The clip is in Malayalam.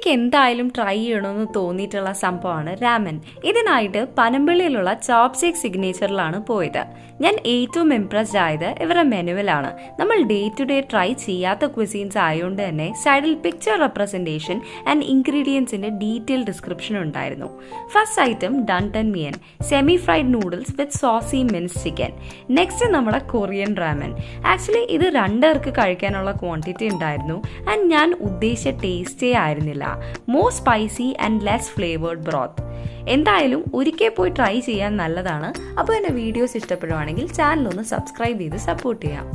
എനിക്ക് എന്തായാലും ട്രൈ ചെയ്യണമെന്ന് തോന്നിയിട്ടുള്ള സംഭവമാണ് രാമൻ. ഇതിനായിട്ട് പനമ്പിള്ളിയിലുള്ള ചോപ്സ്റ്റിക് സിഗ്നേച്ചറിലാണ് പോയത്. ഞാൻ ഏറ്റവും ഇംപ്രസ്ഡ് ആയത് ഇവരുടെ മെനുവിലാണ്. നമ്മൾ ഡേ ടു ഡേ ട്രൈ ചെയ്യാത്ത ക്വിസീൻസ് ആയതുകൊണ്ട് തന്നെ സൈഡിൽ പിക്ചർ റെപ്രസെൻറ്റേഷൻ ആൻഡ് ഇൻഗ്രീഡിയൻസിൻ്റെ ഡീറ്റെയിൽ ഡിസ്ക്രിപ്ഷൻ ഉണ്ടായിരുന്നു. First item dandan mian, semi fried noodles with saucy mince chicken. Next നമ്മുടെ കൊറിയൻ റാമൻ. ആക്ച്വലി ഇത് 2 പേർക്ക് കഴിക്കാനുള്ള ക്വാണ്ടിറ്റി ഉണ്ടായിരുന്നു ആൻഡ് ഞാൻ ഉദ്ദേശിച്ച ടേസ്റ്റേ ആയിരുന്നില്ല. More spicy and less flavoured broth. എന്തായാലും ഒരിക്കൽ പോയി ട്രൈ ചെയ്യാൻ നല്ലതാണ്. അപ്പോൾ എൻ്റെ വീഡിയോസ് ഇഷ്ടപ്പെടുവാണെങ്കിൽ ചാനൽ ഒന്ന് സബ്സ്ക്രൈബ് ചെയ്ത് സപ്പോർട്ട് ചെയ്യാം.